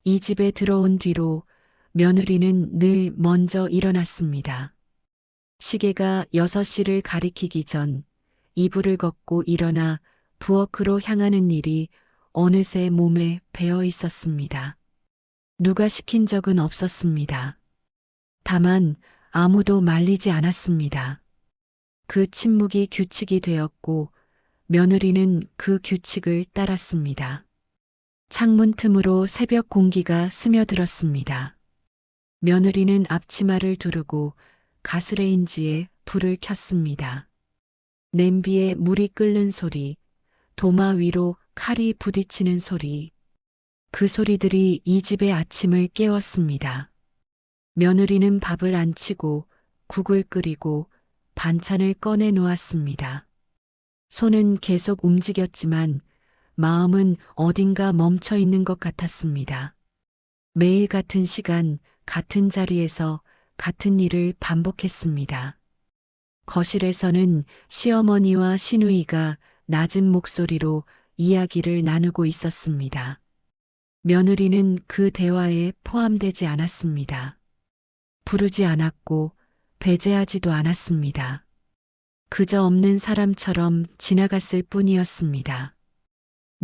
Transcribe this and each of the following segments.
이 집에 들어온 뒤로 며느리는 늘 먼저 일어났습니다. 시계가 6시를 가리키기 전 이불을 걷고 일어나 부엌으로 향하는 일이 어느새 몸에 배어 있었습니다. 누가 시킨 적은 없었습니다. 다만 아무도 말리지 않았습니다. 그 침묵이 규칙이 되었고 며느리는 그 규칙을 따랐습니다. 창문 틈으로 새벽 공기가 스며들었습니다. 며느리는 앞치마를 두르고 가스레인지에 불을 켰습니다. 냄비에 물이 끓는 소리, 도마 위로 칼이 부딪히는 소리, 그 소리들이 이 집의 아침을 깨웠습니다. 며느리는 밥을 안 치고 국을 끓이고 반찬을 꺼내 놓았습니다. 손은 계속 움직였지만 마음은 어딘가 멈춰 있는 것 같았습니다. 매일 같은 시간, 같은 자리에서 같은 일을 반복했습니다. 거실에서는 시어머니와 시누이가 낮은 목소리로 이야기를 나누고 있었습니다. 며느리는 그 대화에 포함되지 않았습니다. 부르지 않았고 배제하지도 않았습니다. 그저 없는 사람처럼 지나갔을 뿐이었습니다.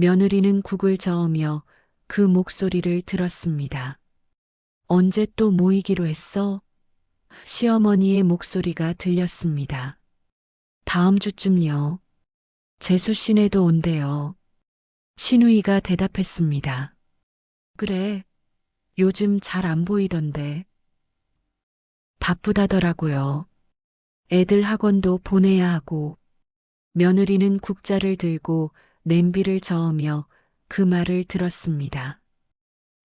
며느리는 국을 저으며 그 목소리를 들었습니다. 언제 또 모이기로 했어? 시어머니의 목소리가 들렸습니다. 다음 주쯤요. 재수 씨네도 온대요. 시누이가 대답했습니다. 그래, 요즘 잘 안 보이던데. 바쁘다더라고요. 애들 학원도 보내야 하고. 며느리는 국자를 들고 냄비를 저으며 그 말을 들었습니다.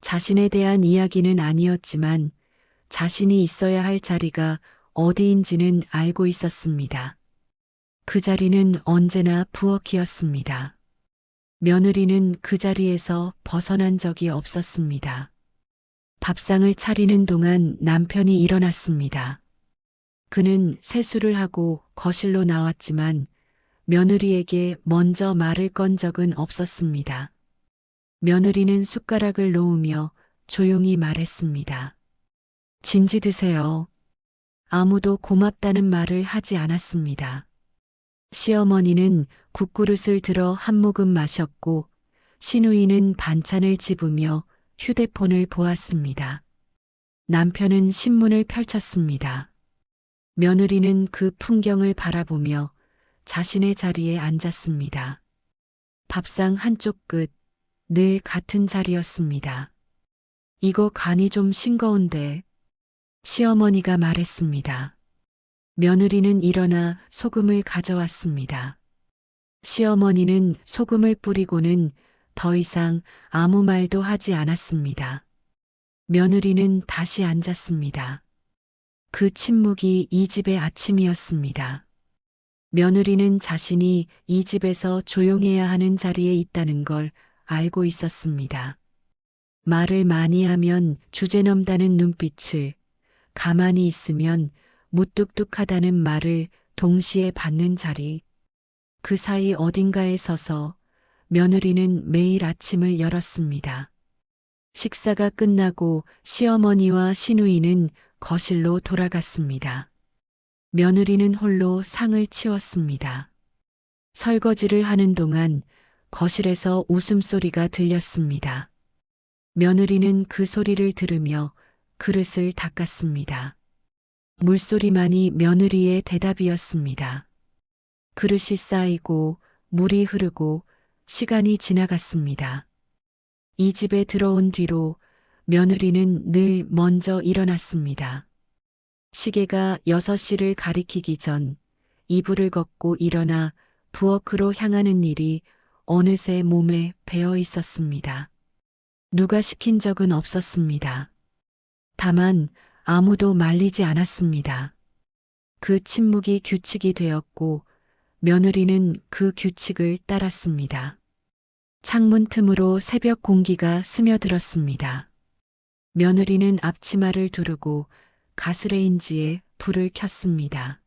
자신에 대한 이야기는 아니었지만 자신이 있어야 할 자리가 어디인지는 알고 있었습니다. 그 자리는 언제나 부엌이었습니다. 며느리는 그 자리에서 벗어난 적이 없었습니다. 밥상을 차리는 동안 남편이 일어났습니다. 그는 세수를 하고 거실로 나왔지만 며느리에게 먼저 말을 건 적은 없었습니다. 며느리는 숟가락을 놓으며 조용히 말했습니다. 진지 드세요. 아무도 고맙다는 말을 하지 않았습니다. 시어머니는 국그릇을 들어 한 모금 마셨고 시누이는 반찬을 집으며 휴대폰을 보았습니다. 남편은 신문을 펼쳤습니다. 며느리는 그 풍경을 바라보며 자신의 자리에 앉았습니다. 밥상 한쪽 끝, 늘 같은 자리였습니다. 이거 간이 좀 싱거운데, 시어머니가 말했습니다. 며느리는 일어나 소금을 가져왔습니다. 시어머니는 소금을 뿌리고는 더 이상 아무 말도 하지 않았습니다. 며느리는 다시 앉았습니다. 그 침묵이 이 집의 아침이었습니다. 며느리는 자신이 이 집에서 조용해야 하는 자리에 있다는 걸 알고 있었습니다. 말을 많이 하면 주제넘다는 눈빛을, 가만히 있으면 무뚝뚝하다는 말을 동시에 받는 자리, 그 사이 어딘가에 서서 며느리는 매일 아침을 열었습니다. 식사가 끝나고 시어머니와 시누이는 거실로 돌아갔습니다. 며느리는 홀로 상을 치웠습니다. 설거지를 하는 동안 거실에서 웃음소리가 들렸습니다. 며느리는 그 소리를 들으며 그릇을 닦았습니다. 물소리만이 며느리의 대답이었습니다. 그릇이 쌓이고 물이 흐르고 시간이 지나갔습니다. 이 집에 들어온 뒤로 며느리는 늘 먼저 일어났습니다. 시계가 6시를 가리키기 전 이불을 걷고 일어나 부엌으로 향하는 일이 어느새 몸에 배어 있었습니다. 누가 시킨 적은 없었습니다. 다만 아무도 말리지 않았습니다. 그 침묵이 규칙이 되었고 며느리는 그 규칙을 따랐습니다. 창문 틈으로 새벽 공기가 스며들었습니다. 며느리는 앞치마를 두르고 가스레인지에 불을 켰습니다.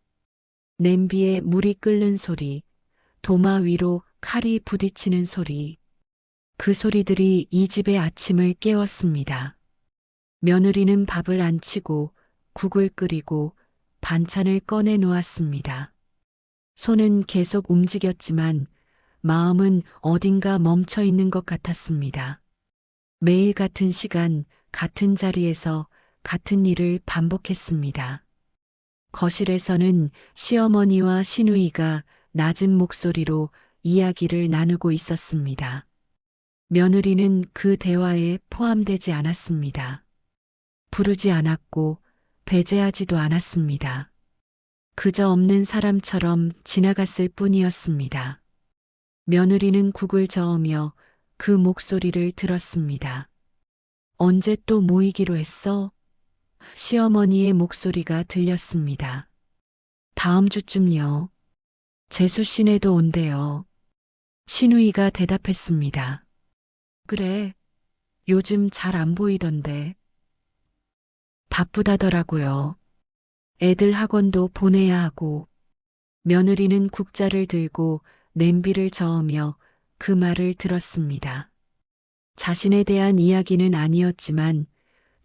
냄비에 물이 끓는 소리, 도마 위로 칼이 부딪히는 소리, 그 소리들이 이 집의 아침을 깨웠습니다. 며느리는 밥을 안 치고 국을 끓이고 반찬을 꺼내 놓았습니다. 손은 계속 움직였지만 마음은 어딘가 멈춰 있는 것 같았습니다. 매일 같은 시간, 같은 자리에서 같은 일을 반복했습니다. 거실에서는 시어머니와 시누이가 낮은 목소리로 이야기를 나누고 있었습니다. 며느리는 그 대화에 포함되지 않았습니다. 부르지 않았고 배제하지도 않았습니다. 그저 없는 사람처럼 지나갔을 뿐이었습니다. 며느리는 국을 저으며 그 목소리를 들었습니다. 언제 또 모이기로 했어? 시어머니의 목소리가 들렸습니다. 다음 주쯤요. 재수 씨네도 온대요. 시누이가 대답했습니다. 그래, 요즘 잘 안 보이던데. 바쁘다더라고요. 애들 학원도 보내야 하고. 며느리는 국자를 들고 냄비를 저으며 그 말을 들었습니다. 자신에 대한 이야기는 아니었지만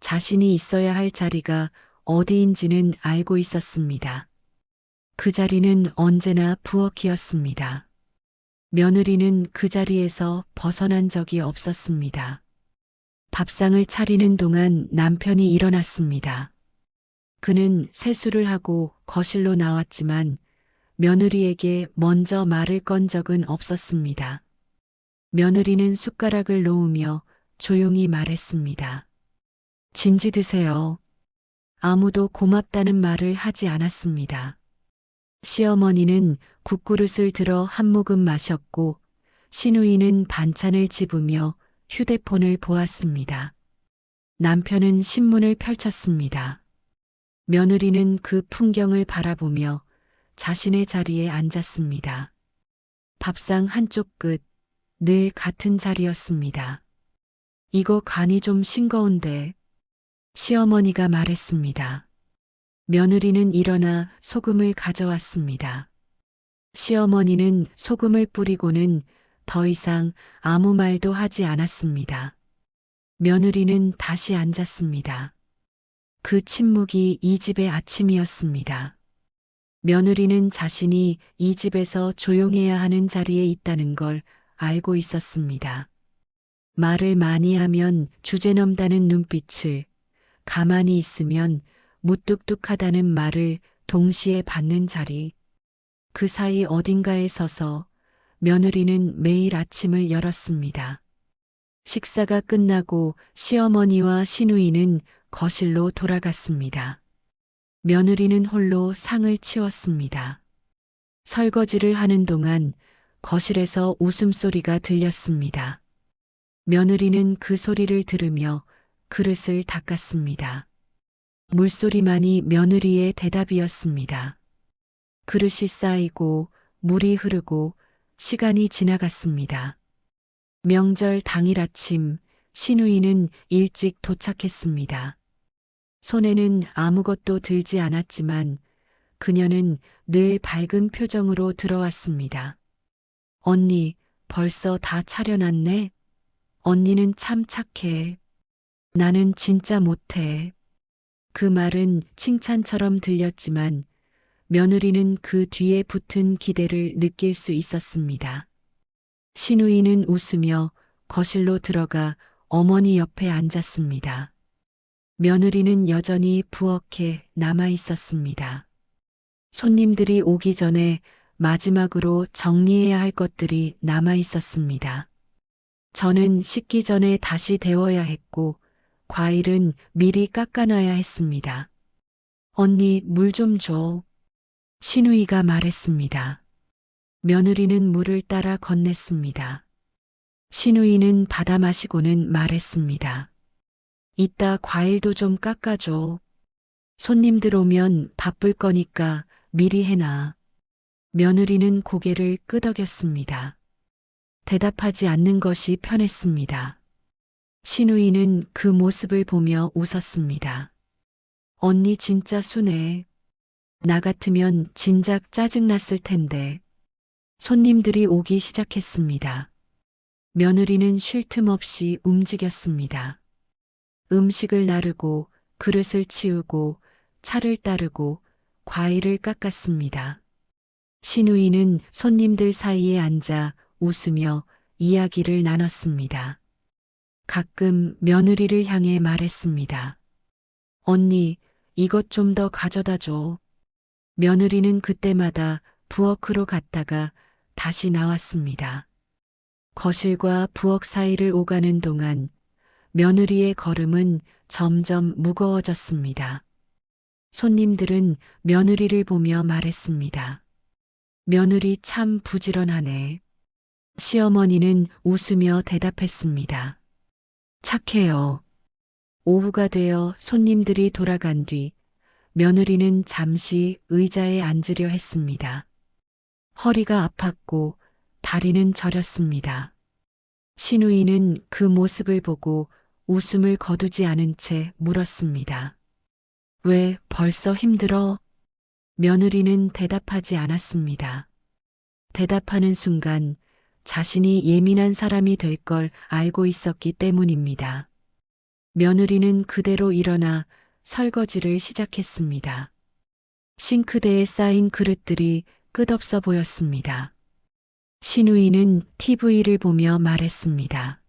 자신이 있어야 할 자리가 어디인지는 알고 있었습니다. 그 자리는 언제나 부엌이었습니다. 며느리는 그 자리에서 벗어난 적이 없었습니다. 밥상을 차리는 동안 남편이 일어났습니다. 그는 세수를 하고 거실로 나왔지만 며느리에게 먼저 말을 건 적은 없었습니다. 며느리는 숟가락을 놓으며 조용히 말했습니다. 진지 드세요. 아무도 고맙다는 말을 하지 않았습니다. 시어머니는 국그릇을 들어 한 모금 마셨고 시누이는 반찬을 집으며 휴대폰을 보았습니다. 남편은 신문을 펼쳤습니다. 며느리는 그 풍경을 바라보며 자신의 자리에 앉았습니다. 밥상 한쪽 끝, 늘 같은 자리였습니다. 이거 간이 좀 싱거운데, 시어머니가 말했습니다. 며느리는 일어나 소금을 가져왔습니다. 시어머니는 소금을 뿌리고는 더 이상 아무 말도 하지 않았습니다. 며느리는 다시 앉았습니다. 그 침묵이 이 집의 아침이었습니다. 며느리는 자신이 이 집에서 조용해야 하는 자리에 있다는 걸 알고 있었습니다. 말을 많이 하면 주제넘다는 눈빛을, 가만히 있으면 무뚝뚝하다는 말을 동시에 받는 자리. 그 사이 어딘가에 서서 며느리는 매일 아침을 열었습니다. 식사가 끝나고 시어머니와 시누이는 거실로 돌아갔습니다. 며느리는 홀로 상을 치웠습니다. 설거지를 하는 동안 거실에서 웃음소리가 들렸습니다. 며느리는 그 소리를 들으며 그릇을 닦았습니다. 물소리만이 며느리의 대답이었습니다. 그릇이 쌓이고 물이 흐르고 시간이 지나갔습니다. 명절 당일 아침 시누이는 일찍 도착했습니다. 손에는 아무것도 들지 않았지만 그녀는 늘 밝은 표정으로 들어왔습니다. 언니, 벌써 다 차려놨네? 언니는 참 착해. 나는 진짜 못해. 그 말은 칭찬처럼 들렸지만 며느리는 그 뒤에 붙은 기대를 느낄 수 있었습니다. 시누이는 웃으며 거실로 들어가 어머니 옆에 앉았습니다. 며느리는 여전히 부엌에 남아 있었습니다. 손님들이 오기 전에 마지막으로 정리해야 할 것들이 남아 있었습니다. 저는 씻기 전에 다시 데워야 했고 과일은 미리 깎아놔야 했습니다. 언니, 물 좀 줘. 시누이가 말했습니다. 며느리는 물을 따라 건넸습니다. 시누이는 받아 마시고는 말했습니다. 이따 과일도 좀 깎아줘. 손님들 오면 바쁠 거니까 미리 해놔. 며느리는 고개를 끄덕였습니다. 대답하지 않는 것이 편했습니다. 시누이는 그 모습을 보며 웃었습니다. 언니 진짜 순해. 나 같으면 진작 짜증났을 텐데. 손님들이 오기 시작했습니다. 며느리는 쉴 틈 없이 움직였습니다. 음식을 나르고 그릇을 치우고 차를 따르고 과일을 깎았습니다. 시누이는 손님들 사이에 앉아 웃으며 이야기를 나눴습니다. 가끔 며느리를 향해 말했습니다. 언니, 이것 좀 더 가져다 줘. 며느리는 그때마다 부엌으로 갔다가 다시 나왔습니다. 거실과 부엌 사이를 오가는 동안 며느리의 걸음은 점점 무거워졌습니다. 손님들은 며느리를 보며 말했습니다. 며느리 참 부지런하네. 시어머니는 웃으며 대답했습니다. 착해요. 오후가 되어 손님들이 돌아간 뒤 며느리는 잠시 의자에 앉으려 했습니다. 허리가 아팠고 다리는 저렸습니다. 시누이는 그 모습을 보고 웃음을 거두지 않은 채 물었습니다. 왜 벌써 힘들어? 며느리는 대답하지 않았습니다. 대답하는 순간 자신이 예민한 사람이 될 걸 알고 있었기 때문입니다. 며느리는 그대로 일어나 설거지를 시작했습니다. 싱크대에 쌓인 그릇들이 끝없어 보였습니다. 시누이는 TV를 보며 말했습니다.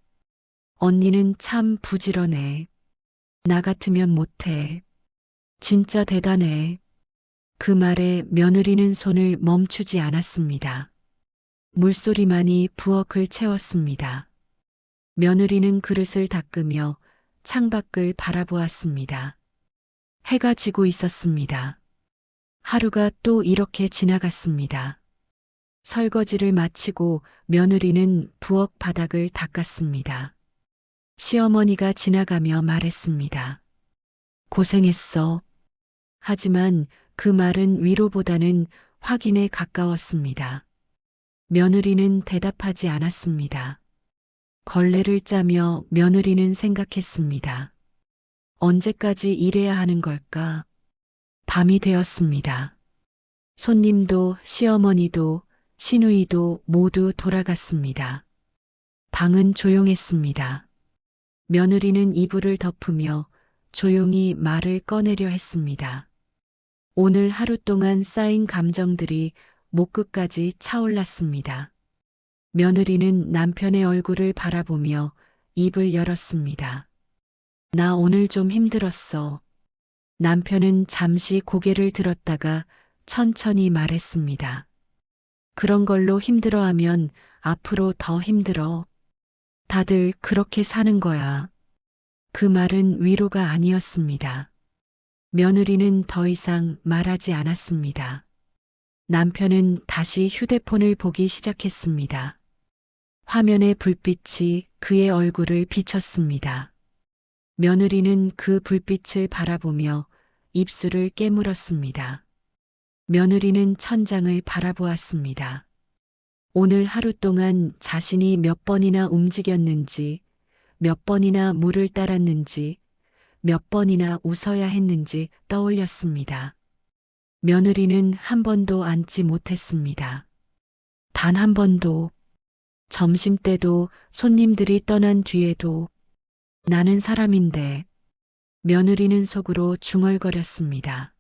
언니는 참 부지런해. 나 같으면 못해. 진짜 대단해. 그 말에 며느리는 손을 멈추지 않았습니다. 물소리만이 부엌을 채웠습니다. 며느리는 그릇을 닦으며 창밖을 바라보았습니다. 해가 지고 있었습니다. 하루가 또 이렇게 지나갔습니다. 설거지를 마치고 며느리는 부엌 바닥을 닦았습니다. 시어머니가 지나가며 말했습니다. 고생했어. 하지만 그 말은 위로보다는 확인에 가까웠습니다. 며느리는 대답하지 않았습니다. 걸레를 짜며 며느리는 생각했습니다. 언제까지 일해야 하는 걸까? 밤이 되었습니다. 손님도 시어머니도 시누이도 모두 돌아갔습니다. 방은 조용했습니다. 며느리는 이불을 덮으며 조용히 말을 꺼내려 했습니다. 오늘 하루 동안 쌓인 감정들이 목끝까지 차올랐습니다. 며느리는 남편의 얼굴을 바라보며 입을 열었습니다. 나 오늘 좀 힘들었어. 남편은 잠시 고개를 들었다가 천천히 말했습니다. 그런 걸로 힘들어하면 앞으로 더 힘들어. 다들 그렇게 사는 거야. 그 말은 위로가 아니었습니다. 며느리는 더 이상 말하지 않았습니다. 남편은 다시 휴대폰을 보기 시작했습니다. 화면의 불빛이 그의 얼굴을 비췄습니다. 며느리는 그 불빛을 바라보며 입술을 깨물었습니다. 며느리는 천장을 바라보았습니다. 오늘 하루 동안 자신이 몇 번이나 움직였는지, 몇 번이나 물을 따랐는지, 몇 번이나 웃어야 했는지 떠올렸습니다. 며느리는 한 번도 앉지 못했습니다. 단 한 번도. 점심때도 손님들이 떠난 뒤에도 나는 사람인데. 며느리는 속으로 중얼거렸습니다.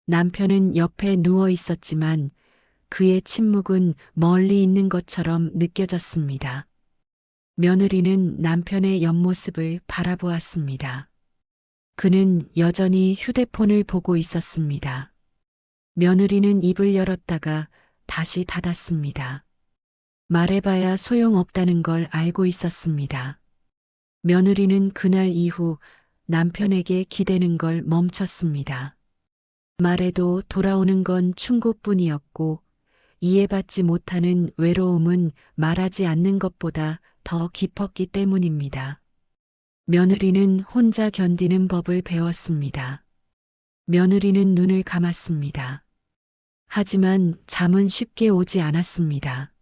남편은 옆에 누워 있었지만 그의 침묵은 멀리 있는 것처럼 느껴졌습니다. 며느리는 남편의 옆모습을 바라보았습니다. 그는 여전히 휴대폰을 보고 있었습니다. 며느리는 입을 열었다가 다시 닫았습니다. 말해봐야 소용없다는 걸 알고 있었습니다. 며느리는 그날 이후 남편에게 기대는 걸 멈췄습니다. 말해도 돌아오는 건 충고뿐이었고 이해받지 못하는 외로움은 말하지 않는 것보다 더 깊었기 때문입니다. 며느리는 혼자 견디는 법을 배웠습니다. 며느리는 눈을 감았습니다. 하지만 잠은 쉽게 오지 않았습니다.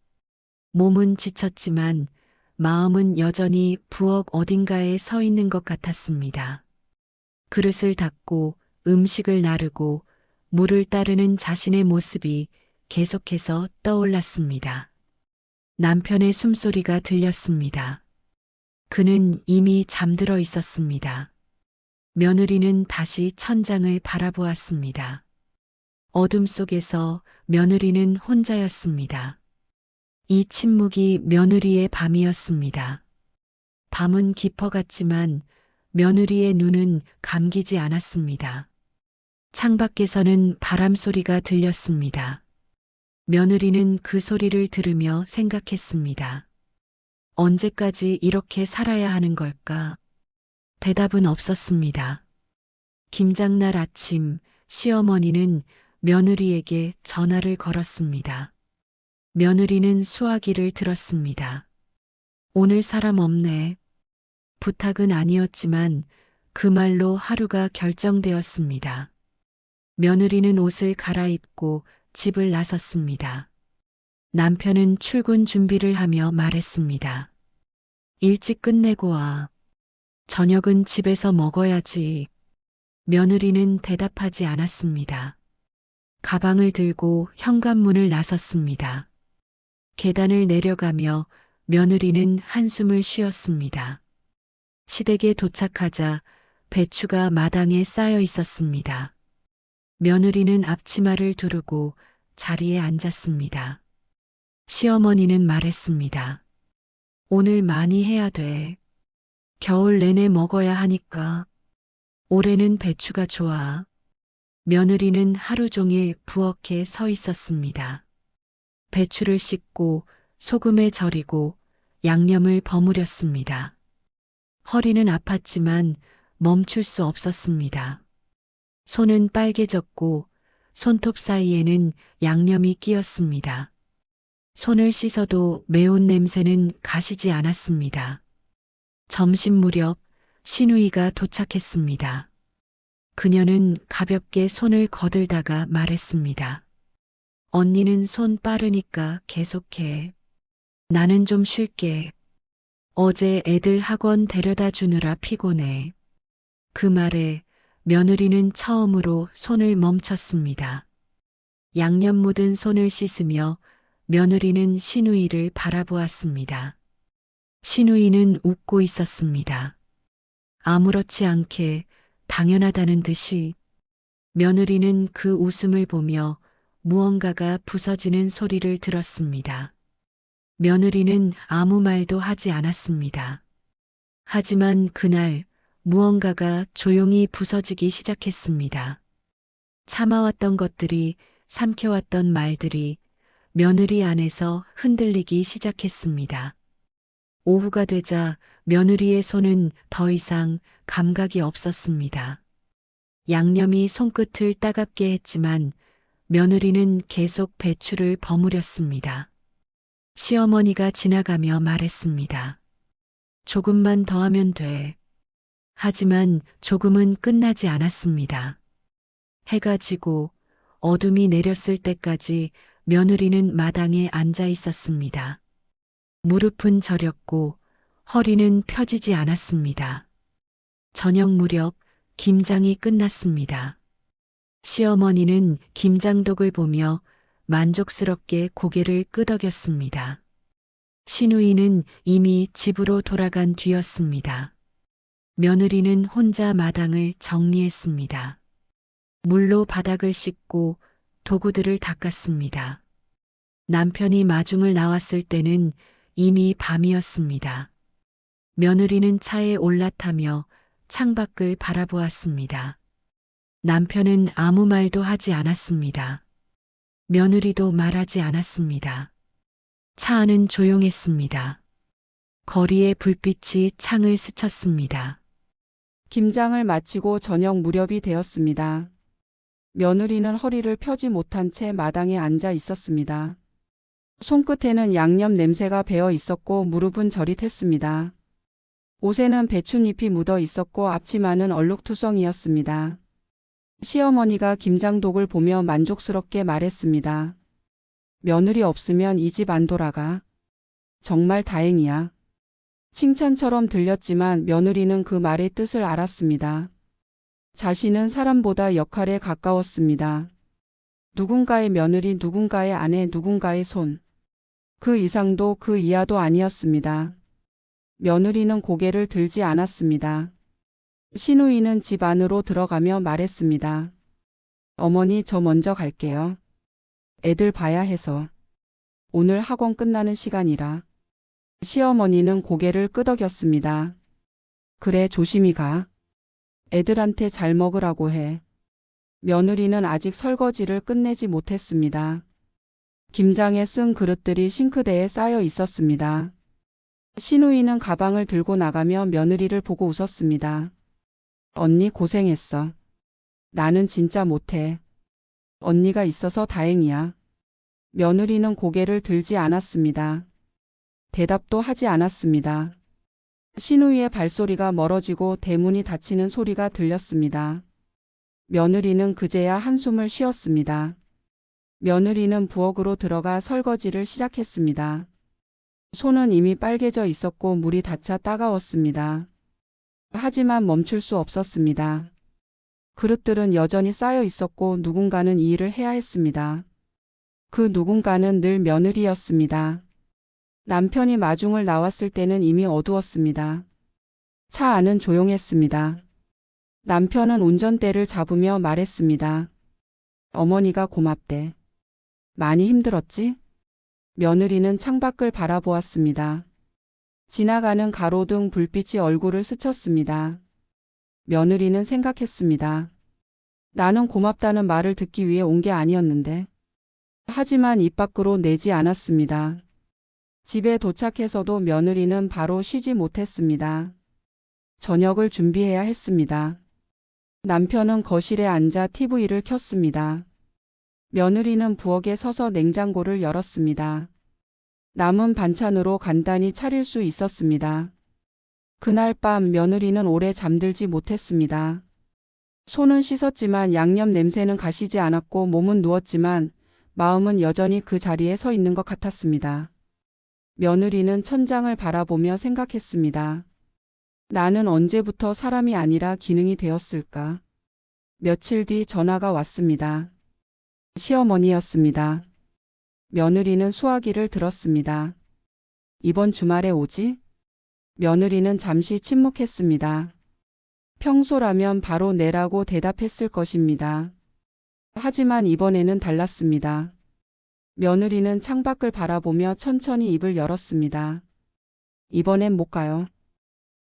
몸은 지쳤지만 마음은 여전히 부엌 어딘가에 서 있는 것 같았습니다. 그릇을 닦고 음식을 나르고 물을 따르는 자신의 모습이 계속해서 떠올랐습니다. 남편의 숨소리가 들렸습니다. 그는 이미 잠들어 있었습니다. 며느리는 다시 천장을 바라보았습니다. 어둠 속에서 며느리는 혼자였습니다. 이 침묵이 며느리의 밤이었습니다. 밤은 깊어갔지만 며느리의 눈은 감기지 않았습니다. 창밖에서는 바람 소리가 들렸습니다. 며느리는 그 소리를 들으며 생각했습니다. 언제까지 이렇게 살아야 하는 걸까? 대답은 없었습니다. 김장날 아침 시어머니는 며느리에게 전화를 걸었습니다. 며느리는 수화기를 들었습니다. 오늘 사람 없네. 부탁은 아니었지만 그 말로 하루가 결정되었습니다. 며느리는 옷을 갈아입고 집을 나섰습니다. 남편은 출근 준비를 하며 말했습니다. 일찍 끝내고 와. 저녁은 집에서 먹어야지. 며느리는 대답하지 않았습니다. 가방을 들고 현관문을 나섰습니다. 계단을 내려가며 며느리는 한숨을 쉬었습니다. 시댁에 도착하자 배추가 마당에 쌓여 있었습니다. 며느리는 앞치마를 두르고 자리에 앉았습니다. 시어머니는 말했습니다. 오늘 많이 해야 돼. 겨울 내내 먹어야 하니까. 올해는 배추가 좋아. 며느리는 하루 종일 부엌에 서 있었습니다. 배추를 씻고 소금에 절이고 양념을 버무렸습니다. 허리는 아팠지만 멈출 수 없었습니다. 손은 빨개졌고 손톱 사이에는 양념이 끼었습니다. 손을 씻어도 매운 냄새는 가시지 않았습니다. 점심 무렵 시누이가 도착했습니다. 그녀는 가볍게 손을 거들다가 말했습니다. 언니는 손 빠르니까 계속해. 나는 좀 쉴게. 어제 애들 학원 데려다 주느라 피곤해. 그 말에 며느리는 처음으로 손을 멈췄습니다. 양념 묻은 손을 씻으며 며느리는 시누이를 바라보았습니다. 시누이는 웃고 있었습니다. 아무렇지 않게 당연하다는 듯이. 며느리는 그 웃음을 보며 무언가가 부서지는 소리를 들었습니다. 며느리는 아무 말도 하지 않았습니다. 하지만 그날 무언가가 조용히 부서지기 시작했습니다. 참아왔던 것들이, 삼켜왔던 말들이 며느리 안에서 흔들리기 시작했습니다. 오후가 되자 며느리의 손은 더 이상 감각이 없었습니다. 양념이 손끝을 따갑게 했지만 며느리는 계속 배추를 버무렸습니다. 시어머니가 지나가며 말했습니다. 조금만 더 하면 돼. 하지만 조금은 끝나지 않았습니다. 해가 지고 어둠이 내렸을 때까지 며느리는 마당에 앉아 있었습니다. 무릎은 저렸고 허리는 펴지지 않았습니다. 저녁 무렵 김장이 끝났습니다. 시어머니는 김장독을 보며 만족스럽게 고개를 끄덕였습니다. 시누이는 이미 집으로 돌아간 뒤였습니다. 며느리는 혼자 마당을 정리했습니다. 물로 바닥을 씻고 도구들을 닦았습니다. 남편이 마중을 나왔을 때는 이미 밤이었습니다. 며느리는 차에 올라타며 창밖을 바라보았습니다. 남편은 아무 말도 하지 않았습니다. 며느리도 말하지 않았습니다. 차 안은 조용했습니다. 거리의 불빛이 창을 스쳤습니다. 김장을 마치고 저녁 무렵이 되었습니다. 며느리는 허리를 펴지 못한 채 마당에 앉아 있었습니다. 손끝에는 양념 냄새가 배어 있었고 무릎은 저릿했습니다. 옷에는 배춧잎이 묻어 있었고 앞치마는 얼룩투성이었습니다. 시어머니가 김장독을 보며 만족스럽게 말했습니다. 며느리 없으면 이 집 안 돌아가. 정말 다행이야. 칭찬처럼 들렸지만 며느리는 그 말의 뜻을 알았습니다. 자신은 사람보다 역할에 가까웠습니다. 누군가의 며느리, 누군가의 아내, 누군가의 손. 그 이상도 그 이하도 아니었습니다. 며느리는 고개를 들지 않았습니다. 신우이는 집 안으로 들어가며 말했습니다. 어머니, 저 먼저 갈게요. 애들 봐야 해서. 오늘 학원 끝나는 시간이라. 시어머니는 고개를 끄덕였습니다. 그래, 조심히 가. 애들한테 잘 먹으라고 해. 며느리는 아직 설거지를 끝내지 못했습니다. 김장에 쓴 그릇들이 싱크대에 쌓여 있었습니다. 신우이는 가방을 들고 나가며 며느리를 보고 웃었습니다. 언니 고생했어. 나는 진짜 못해. 언니가 있어서 다행이야. 며느리는 고개를 들지 않았습니다. 대답도 하지 않았습니다. 신우이의 발소리가 멀어지고 대문이 닫히는 소리가 들렸습니다. 며느리는 그제야 한숨을 쉬었습니다. 며느리는 부엌으로 들어가 설거지를 시작했습니다. 손은 이미 빨개져 있었고 물이 닿자 따가웠습니다. 하지만 멈출 수 없었습니다. 그릇들은 여전히 쌓여 있었고 누군가는 이 일을 해야 했습니다. 그 누군가는 늘 며느리였습니다. 남편이 마중을 나왔을 때는 이미 어두웠습니다. 차 안은 조용했습니다. 남편은 운전대를 잡으며 말했습니다. 어머니가 고맙대. 많이 힘들었지? 며느리는 창밖을 바라보았습니다. 지나가는 가로등 불빛이 얼굴을 스쳤습니다. 며느리는 생각했습니다. 나는 고맙다는 말을 듣기 위해 온 게 아니었는데. 하지만 입 밖으로 내지 않았습니다. 집에 도착해서도 며느리는 바로 쉬지 못했습니다. 저녁을 준비해야 했습니다. 남편은 거실에 앉아 TV를 켰습니다. 며느리는 부엌에 서서 냉장고를 열었습니다. 남은 반찬으로 간단히 차릴 수 있었습니다. 그날 밤 며느리는 오래 잠들지 못했습니다. 손은 씻었지만 양념 냄새는 가시지 않았고 몸은 누웠지만 마음은 여전히 그 자리에 서 있는 것 같았습니다. 며느리는 천장을 바라보며 생각했습니다. 나는 언제부터 사람이 아니라 기능이 되었을까? 며칠 뒤 전화가 왔습니다. 시어머니였습니다. 며느리는 수화기를 들었습니다. 이번 주말에 오지? 며느리는 잠시 침묵했습니다. 평소라면 바로 내라고 대답했을 것입니다. 하지만 이번에는 달랐습니다. 며느리는 창밖을 바라보며 천천히 입을 열었습니다. 이번엔 못 가요.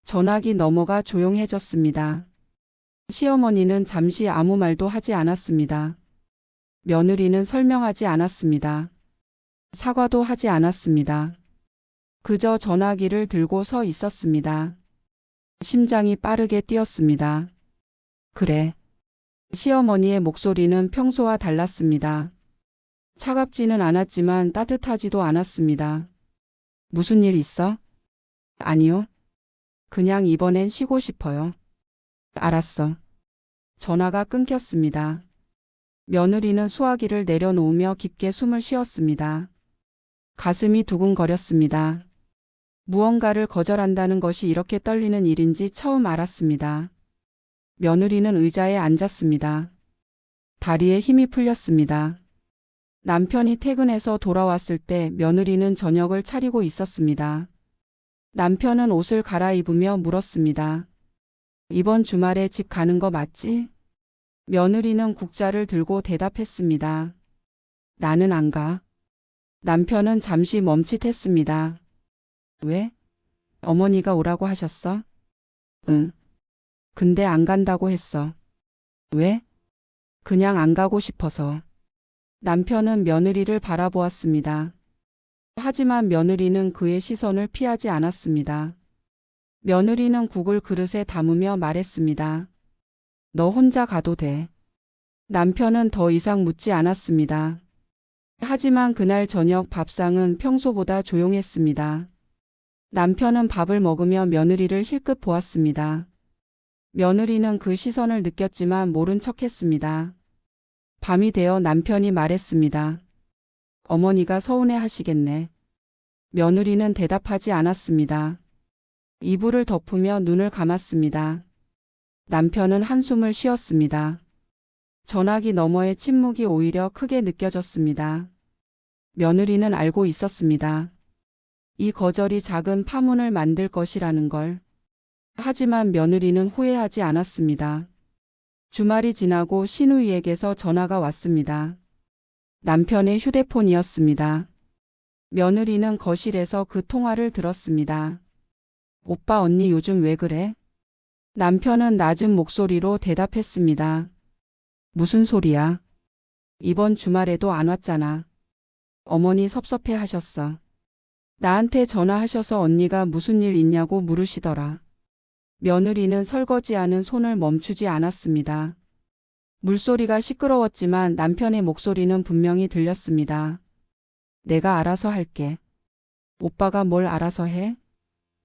전화기 너머가 조용해졌습니다. 시어머니는 잠시 아무 말도 하지 않았습니다. 며느리는 설명하지 않았습니다. 사과도 하지 않았습니다. 그저 전화기를 들고 서 있었습니다. 심장이 빠르게 뛰었습니다. 그래. 시어머니의 목소리는 평소와 달랐습니다. 차갑지는 않았지만 따뜻하지도 않았습니다. 무슨 일 있어? 아니요. 그냥 이번엔 쉬고 싶어요. 알았어. 전화가 끊겼습니다. 며느리는 수화기를 내려놓으며 깊게 숨을 쉬었습니다. 가슴이 두근거렸습니다. 무언가를 거절한다는 것이 이렇게 떨리는 일인지 처음 알았습니다. 며느리는 의자에 앉았습니다. 다리에 힘이 풀렸습니다. 남편이 퇴근해서 돌아왔을 때 며느리는 저녁을 차리고 있었습니다. 남편은 옷을 갈아입으며 물었습니다. 이번 주말에 집 가는 거 맞지? 며느리는 국자를 들고 대답했습니다. 나는 안 가. 남편은 잠시 멈칫했습니다. 왜? 어머니가 오라고 하셨어? 응. 근데 안 간다고 했어. 왜? 그냥 안 가고 싶어서. 남편은 며느리를 바라보았습니다. 하지만 며느리는 그의 시선을 피하지 않았습니다. 며느리는 국을 그릇에 담으며 말했습니다. 너 혼자 가도 돼. 남편은 더 이상 묻지 않았습니다. 하지만 그날 저녁 밥상은 평소보다 조용했습니다. 남편은 밥을 먹으며 며느리를 힐끗 보았습니다. 며느리는 그 시선을 느꼈지만 모른 척했습니다. 밤이 되어 남편이 말했습니다. 어머니가 서운해 하시겠네. 며느리는 대답하지 않았습니다. 이불을 덮으며 눈을 감았습니다. 남편은 한숨을 쉬었습니다. 전화기 너머의 침묵이 오히려 크게 느껴졌습니다. 며느리는 알고 있었습니다. 이 거절이 작은 파문을 만들 것이라는 걸. 하지만 며느리는 후회하지 않았습니다. 주말이 지나고 신우이에게서 전화가 왔습니다. 남편의 휴대폰이었습니다. 며느리는 거실에서 그 통화를 들었습니다. 오빠 언니 요즘 왜 그래? 남편은 낮은 목소리로 대답했습니다. 무슨 소리야? 이번 주말에도 안 왔잖아. 어머니 섭섭해 하셨어. 나한테 전화하셔서 언니가 무슨 일 있냐고 물으시더라. 며느리는 설거지하는 손을 멈추지 않았습니다. 물소리가 시끄러웠지만 남편의 목소리는 분명히 들렸습니다. 내가 알아서 할게. 오빠가 뭘 알아서 해?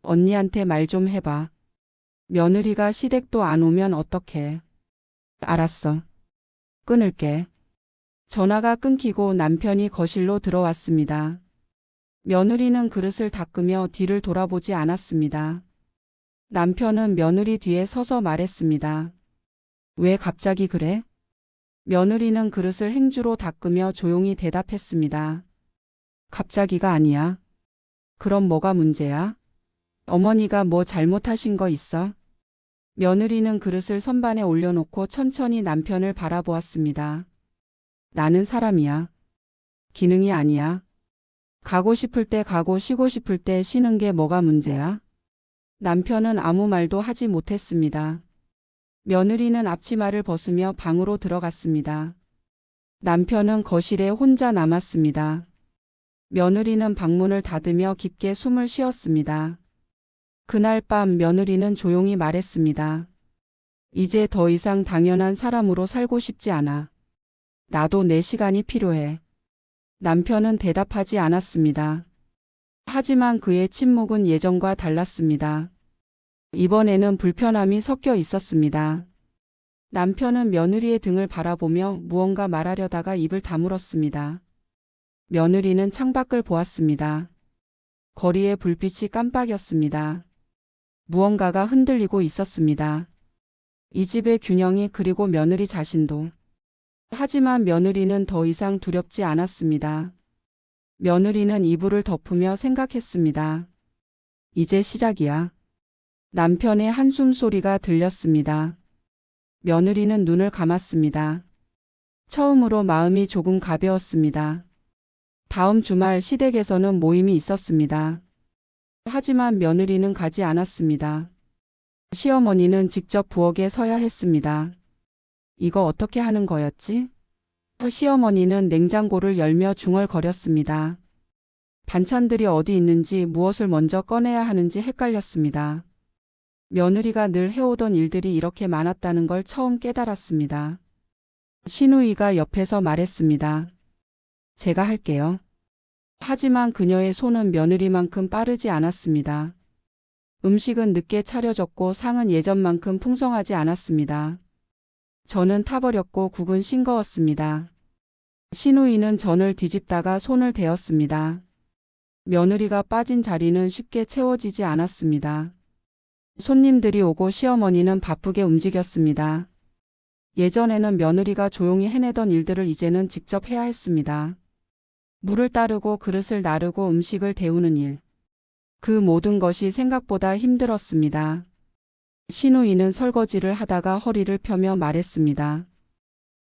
언니한테 말 좀 해봐. 며느리가 시댁도 안 오면 어떡해. 알았어. 끊을게. 전화가 끊기고 남편이 거실로 들어왔습니다. 며느리는 그릇을 닦으며 뒤를 돌아보지 않았습니다. 남편은 며느리 뒤에 서서 말했습니다. 왜 갑자기 그래? 며느리는 그릇을 행주로 닦으며 조용히 대답했습니다. 갑자기가 아니야. 그럼 뭐가 문제야? 어머니가 뭐 잘못하신 거 있어? 며느리는 그릇을 선반에 올려놓고 천천히 남편을 바라보았습니다. 나는 사람이야. 기능이 아니야. 가고 싶을 때 가고 쉬고 싶을 때 쉬는 게 뭐가 문제야? 남편은 아무 말도 하지 못했습니다. 며느리는 앞치마를 벗으며 방으로 들어갔습니다. 남편은 거실에 혼자 남았습니다. 며느리는 방문을 닫으며 깊게 숨을 쉬었습니다. 그날 밤 며느리는 조용히 말했습니다. 이제 더 이상 당연한 사람으로 살고 싶지 않아. 나도 내 시간이 필요해. 남편은 대답하지 않았습니다. 하지만 그의 침묵은 예전과 달랐습니다. 이번에는 불편함이 섞여 있었습니다. 남편은 며느리의 등을 바라보며 무언가 말하려다가 입을 다물었습니다. 며느리는 창밖을 보았습니다. 거리의 불빛이 깜빡였습니다. 무언가가 흔들리고 있었습니다. 이 집의 균형이 그리고 며느리 자신도. 하지만 며느리는 더 이상 두렵지 않았습니다. 며느리는 이불을 덮으며 생각했습니다. 이제 시작이야. 남편의 한숨 소리가 들렸습니다. 며느리는 눈을 감았습니다. 처음으로 마음이 조금 가벼웠습니다. 다음 주말 시댁에서는 모임이 있었습니다. 하지만 며느리는 가지 않았습니다. 시어머니는 직접 부엌에 서야 했습니다. 이거 어떻게 하는 거였지? 시어머니는 냉장고를 열며 중얼거렸습니다. 반찬들이 어디 있는지 무엇을 먼저 꺼내야 하는지 헷갈렸습니다. 며느리가 늘 해오던 일들이 이렇게 많았다는 걸 처음 깨달았습니다. 신우이가 옆에서 말했습니다. 제가 할게요. 하지만 그녀의 손은 며느리만큼 빠르지 않았습니다. 음식은 늦게 차려졌고 상은 예전만큼 풍성하지 않았습니다. 전은 타버렸고 국은 싱거웠습니다. 신우이는 전을 뒤집다가 손을 대었습니다. 며느리가 빠진 자리는 쉽게 채워지지 않았습니다. 손님들이 오고 시어머니는 바쁘게 움직였습니다. 예전에는 며느리가 조용히 해내던 일들을 이제는 직접 해야 했습니다. 물을 따르고 그릇을 나르고 음식을 데우는 일. 그 모든 것이 생각보다 힘들었습니다. 신우이는 설거지를 하다가 허리를 펴며 말했습니다.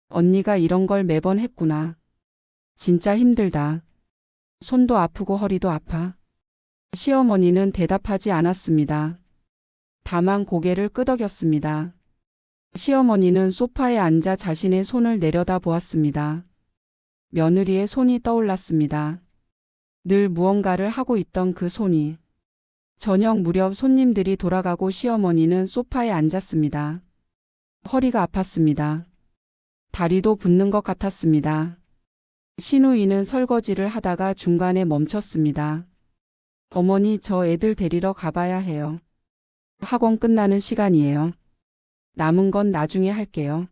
언니가 이런 걸 매번 했구나. 진짜 힘들다. 손도 아프고 허리도 아파. 시어머니는 대답하지 않았습니다. 다만 고개를 끄덕였습니다. 시어머니는 소파에 앉아 자신의 손을 내려다 보았습니다. 며느리의 손이 떠올랐습니다. 늘 무언가를 하고 있던 그 손이. 저녁 무렵 손님들이 돌아가고 시어머니는 소파에 앉았습니다. 허리가 아팠습니다. 다리도 붓는 것 같았습니다. 신우이는 설거지를 하다가 중간에 멈췄습니다. 어머니, 저 애들 데리러 가봐야 해요. 학원 끝나는 시간이에요. 남은 건 나중에 할게요.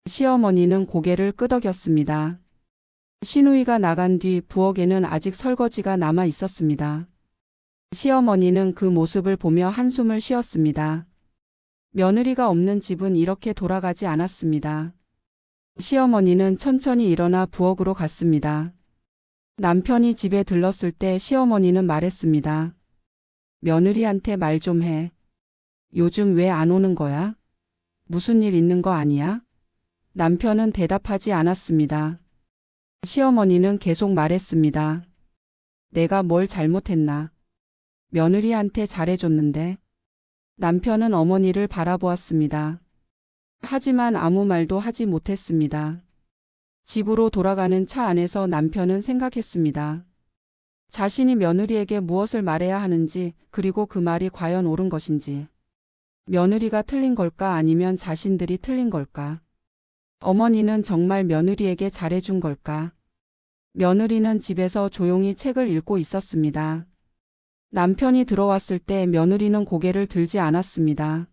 시어머니는 고개를 끄덕였습니다. 신우이가 나간 뒤 부엌에는 아직 설거지가 남아 있었습니다. 시어머니는 그 모습을 보며 한숨을 쉬었습니다. 며느리가 없는 집은 이렇게 돌아가지 않았습니다. 시어머니는 천천히 일어나 부엌으로 갔습니다. 남편이 집에 들렀을 때 시어머니는 말했습니다. 며느리한테 말 좀 해. 요즘 왜 안 오는 거야? 무슨 일 있는 거 아니야? 남편은 대답하지 않았습니다. 시어머니는 계속 말했습니다. 내가 뭘 잘못했나? 며느리한테 잘해줬는데. 남편은 어머니를 바라보았습니다. 하지만 아무 말도 하지 못했습니다. 집으로 돌아가는 차 안에서 남편은 생각했습니다. 자신이 며느리에게 무엇을 말해야 하는지, 그리고 그 말이 과연 옳은 것인지. 며느리가 틀린 걸까, 아니면 자신들이 틀린 걸까? 어머니는 정말 며느리에게 잘해준 걸까? 며느리는 집에서 조용히 책을 읽고 있었습니다. 남편이 들어왔을 때 며느리는 고개를 들지 않았습니다.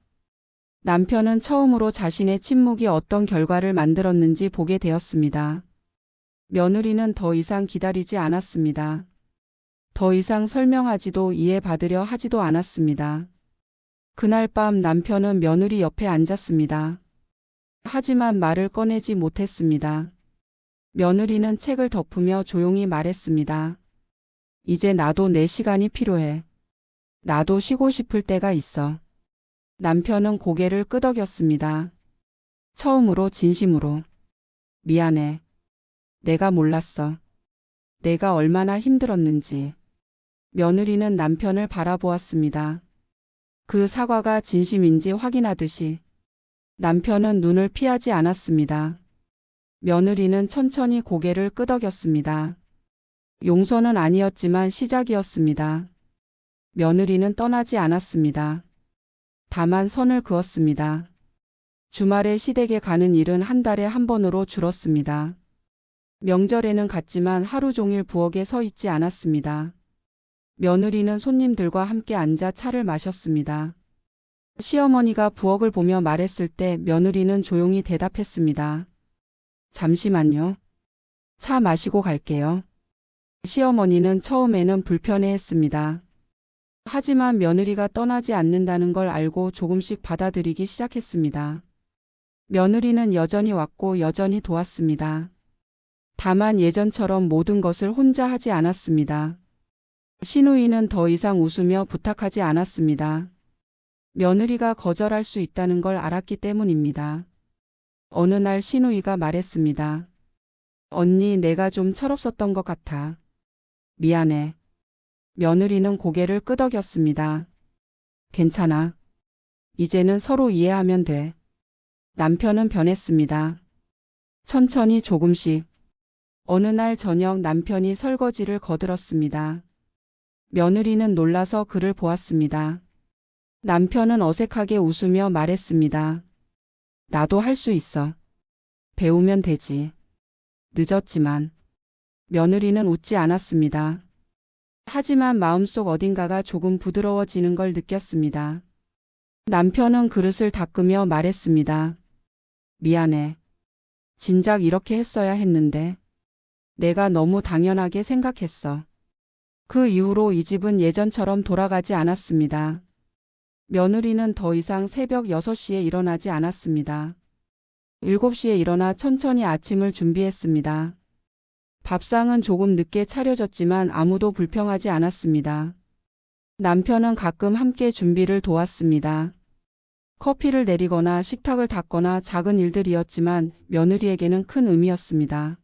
남편은 처음으로 자신의 침묵이 어떤 결과를 만들었는지 보게 되었습니다. 며느리는 더 이상 기다리지 않았습니다. 더 이상 설명하지도 이해받으려 하지도 않았습니다. 그날 밤 남편은 며느리 옆에 앉았습니다. 하지만 말을 꺼내지 못했습니다. 며느리는 책을 덮으며 조용히 말했습니다. 이제 나도 내 시간이 필요해. 나도 쉬고 싶을 때가 있어. 남편은 고개를 끄덕였습니다. 처음으로 진심으로. 미안해. 내가 몰랐어. 내가 얼마나 힘들었는지. 며느리는 남편을 바라보았습니다. 그 사과가 진심인지 확인하듯이. 남편은 눈을 피하지 않았습니다. 며느리는 천천히 고개를 끄덕였습니다. 용서는 아니었지만 시작이었습니다. 며느리는 떠나지 않았습니다. 다만 선을 그었습니다. 주말에 시댁에 가는 일은 한 달에 한 번으로 줄었습니다. 명절에는 갔지만 하루 종일 부엌에 서 있지 않았습니다. 며느리는 손님들과 함께 앉아 차를 마셨습니다. 시어머니가 부엌을 보며 말했을 때 며느리는 조용히 대답했습니다. 잠시만요. 차 마시고 갈게요. 시어머니는 처음에는 불편해했습니다. 하지만 며느리가 떠나지 않는다는 걸 알고 조금씩 받아들이기 시작했습니다. 며느리는 여전히 왔고 여전히 도왔습니다. 다만 예전처럼 모든 것을 혼자 하지 않았습니다. 시누이는 더 이상 웃으며 부탁하지 않았습니다. 며느리가 거절할 수 있다는 걸 알았기 때문입니다. 어느 날 시누이가 말했습니다. 언니, 내가 좀 철없었던 것 같아. 미안해. 며느리는 고개를 끄덕였습니다. 괜찮아. 이제는 서로 이해하면 돼. 남편은 변했습니다. 천천히 조금씩. 어느 날 저녁 남편이 설거지를 거들었습니다. 며느리는 놀라서 그를 보았습니다. 남편은 어색하게 웃으며 말했습니다. 나도 할 수 있어. 배우면 되지. 늦었지만. 며느리는 웃지 않았습니다. 하지만 마음속 어딘가가 조금 부드러워지는 걸 느꼈습니다. 남편은 그릇을 닦으며 말했습니다. 미안해. 진작 이렇게 했어야 했는데. 내가 너무 당연하게 생각했어. 그 이후로 이 집은 예전처럼 돌아가지 않았습니다. 며느리는 더 이상 새벽 6시에 일어나지 않았습니다. 7시에 일어나 천천히 아침을 준비했습니다. 밥상은 조금 늦게 차려졌지만 아무도 불평하지 않았습니다. 남편은 가끔 함께 준비를 도왔습니다. 커피를 내리거나 식탁을 닦거나 작은 일들이었지만 며느리에게는 큰 의미였습니다.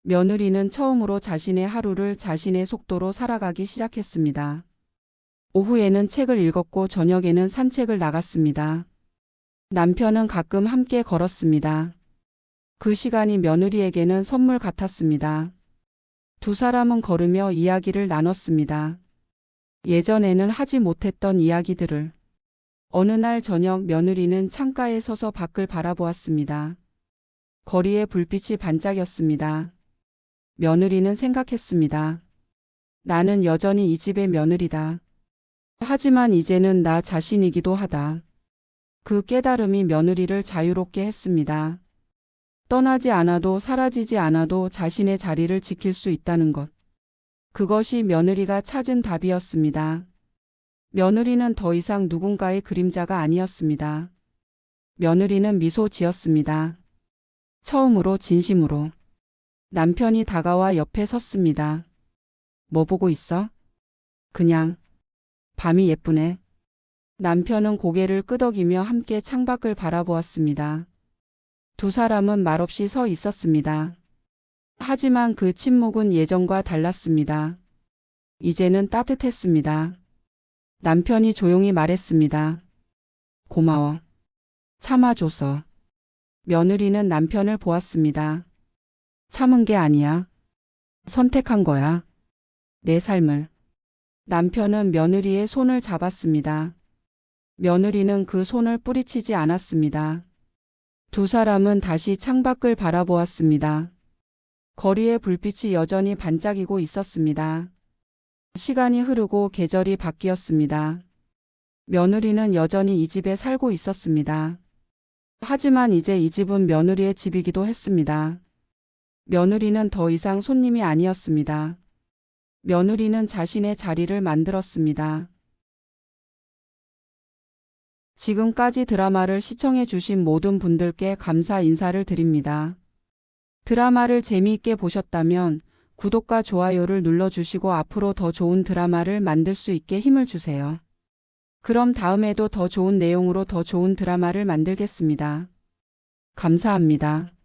며느리는 처음으로 자신의 하루를 자신의 속도로 살아가기 시작했습니다. 오후에는 책을 읽었고 저녁에는 산책을 나갔습니다. 남편은 가끔 함께 걸었습니다. 그 시간이 며느리에게는 선물 같았습니다. 두 사람은 걸으며 이야기를 나눴습니다. 예전에는 하지 못했던 이야기들을. 어느 날 저녁 며느리는 창가에 서서 밖을 바라보았습니다. 거리에 불빛이 반짝였습니다. 며느리는 생각했습니다. 나는 여전히 이 집의 며느리다. 하지만 이제는 나 자신이기도 하다. 그 깨달음이 며느리를 자유롭게 했습니다. 떠나지 않아도 사라지지 않아도 자신의 자리를 지킬 수 있다는 것. 그것이 며느리가 찾은 답이었습니다. 며느리는 더 이상 누군가의 그림자가 아니었습니다. 며느리는 미소 지었습니다. 처음으로 진심으로. 남편이 다가와 옆에 섰습니다. 뭐 보고 있어? 그냥. 밤이 예쁘네. 남편은 고개를 끄덕이며 함께 창밖을 바라보았습니다. 두 사람은 말없이 서 있었습니다. 하지만 그 침묵은 예전과 달랐습니다. 이제는 따뜻했습니다. 남편이 조용히 말했습니다. 고마워. 참아줘서. 며느리는 남편을 보았습니다. 참은 게 아니야. 선택한 거야. 내 삶을. 남편은 며느리의 손을 잡았습니다. 며느리는 그 손을 뿌리치지 않았습니다. 두 사람은 다시 창밖을 바라보았습니다. 거리의 불빛이 여전히 반짝이고 있었습니다. 시간이 흐르고 계절이 바뀌었습니다. 며느리는 여전히 이 집에 살고 있었습니다. 하지만 이제 이 집은 며느리의 집이기도 했습니다. 며느리는 더 이상 손님이 아니었습니다. 며느리는 자신의 자리를 만들었습니다. 지금까지 드라마를 시청해주신 모든 분들께 감사 인사를 드립니다. 드라마를 재미있게 보셨다면 구독과 좋아요를 눌러주시고 앞으로 더 좋은 드라마를 만들 수 있게 힘을 주세요. 그럼 다음에도 더 좋은 내용으로 더 좋은 드라마를 만들겠습니다. 감사합니다.